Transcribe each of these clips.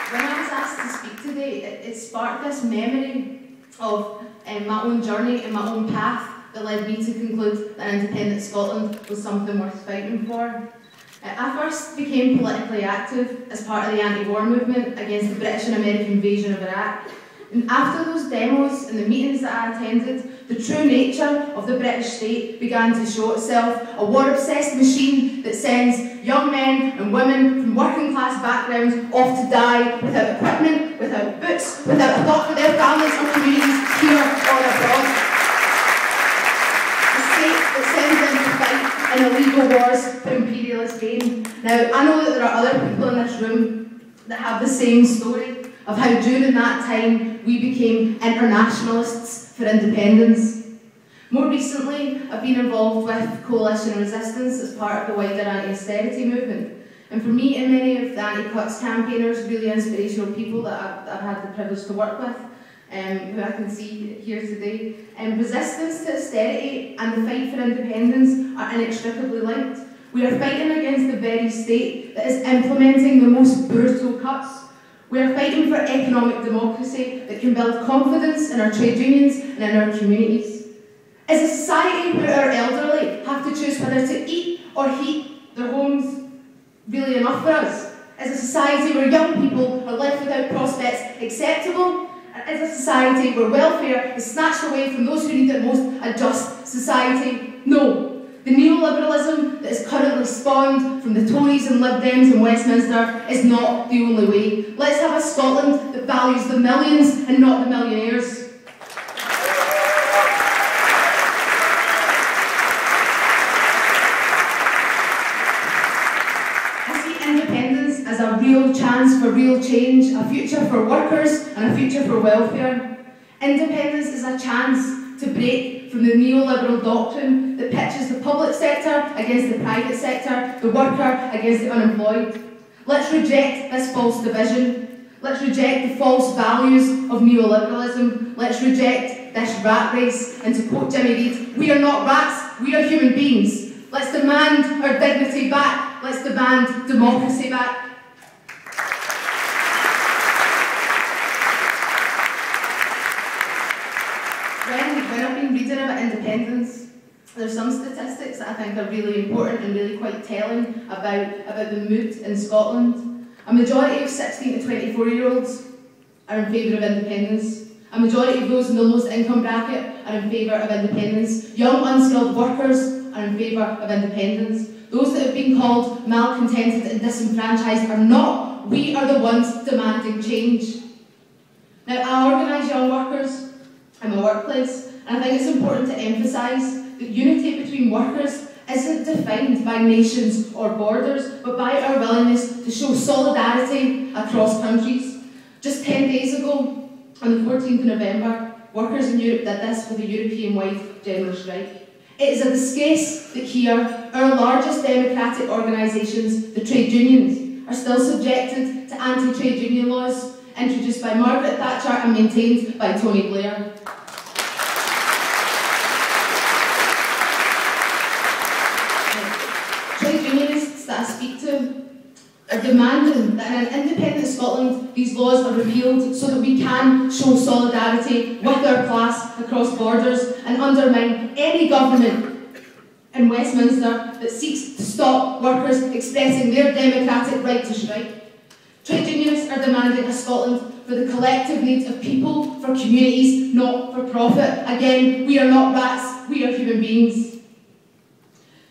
When I was asked to speak today, it sparked this memory of my own journey and my own path that led me to conclude that independent Scotland was something worth fighting for. I first became politically active as part of the anti-war movement against the British and American invasion of Iraq. And after those demos and the meetings that I attended, the true nature of the British state began to show itself, a war-obsessed machine that sends young men and women from working-class backgrounds off to die without equipment, without boots, without a thought for their families or communities here or abroad. A state that sends them to fight in illegal wars for imperialist gain. Now, I know that there are other people in this room that have the same story of how during that time we became internationalists for independence. More recently, I've been involved with coalition resistance as part of the wider anti-austerity movement. And for me and many of the anti-cuts campaigners, really inspirational people that I've had the privilege to work with, who I can see here today, resistance to austerity and the fight for independence are inextricably linked. We are fighting against the very state that is implementing the most brutal cuts. We are fighting for economic democracy that can build confidence in our trade unions and in our communities. As a society where our elderly have to choose whether to eat or heat their homes really enough for us? As a society where young people are left without prospects acceptable? As a society where welfare is snatched away from those who need it most, a just society? No. The neoliberalism that is currently spawned from the Tories and Lib Dems in Westminster is not the only way. Let's have a Scotland that values the millions and not the millionaires. I see independence as a real chance for real change, a future for workers and a future for welfare. Independence is a chance to break from the neoliberal doctrine that pitches the public sector against the private sector, the worker against the unemployed. Let's reject this false division. Let's reject the false values of neoliberalism. Let's reject this rat race. And to quote Jimmy Reid, we are not rats, we are human beings. Let's demand our dignity back. Let's demand democracy back. When I've been reading about independence, there's some statistics that I think are really important and really quite telling about the mood in Scotland. A majority of 16 to 24-year-olds are in favour of independence. A majority of those in the lowest income bracket are in favour of independence. Young unskilled workers are in favour of independence. Those that have been called malcontented and disenfranchised are not. We are the ones demanding change. Now, I organise young workers in my workplace, and I think it's important to emphasise that unity between workers isn't defined by nations or borders, but by our willingness to show solidarity across countries. Just 10 days ago, on the 14th of November, workers in Europe did this with a European-wide general strike. It is a disgrace that here, our largest democratic organisations, the trade unions, are still subjected to anti-trade union laws introduced by Margaret Thatcher and maintained by Tony Blair. Trade unionists that I speak to are demanding that in an independent Scotland these laws are repealed so that we can show solidarity with our class across borders and undermine any government in Westminster that seeks to stop workers expressing their democratic right to strike. Trade unionists are demanding a Scotland for the collective needs of people, for communities, not for profit. Again, we are not rats, we are human beings.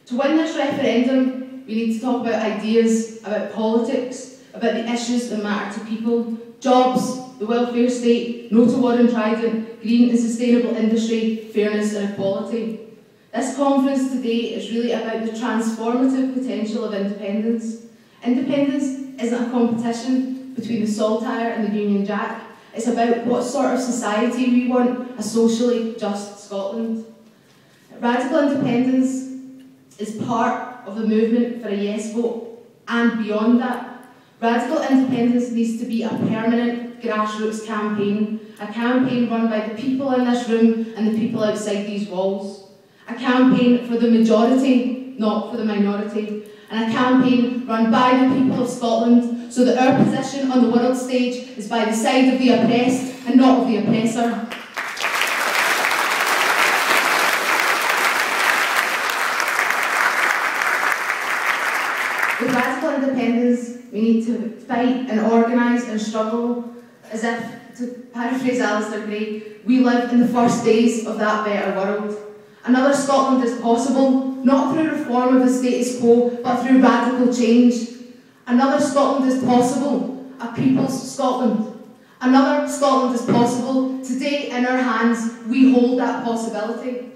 To win this referendum, we need to talk about ideas, about politics, about the issues that matter to people. Jobs, the welfare state, no to war and trident, green and sustainable industry, fairness and equality. This conference today is really about the transformative potential of independence. Independence isn't a competition between the saltire and the Union Jack. It's about what sort of society we want, a socially just Scotland. Radical independence is part of the movement for a yes vote, and beyond that, radical independence needs to be a permanent grassroots campaign, a campaign run by the people in this room and the people outside these walls, a campaign for the majority, not for the minority, and a campaign run by the people of Scotland so that our position on the world stage is by the side of the oppressed and not of the oppressor. With radical independence, we need to fight and organise and struggle as if, to paraphrase Alistair Gray, we live in the first days of that better world. Another Scotland is possible, not through reform of the status quo, but through radical change. Another Scotland is possible, a people's Scotland. Another Scotland is possible. Today, in our hands, we hold that possibility.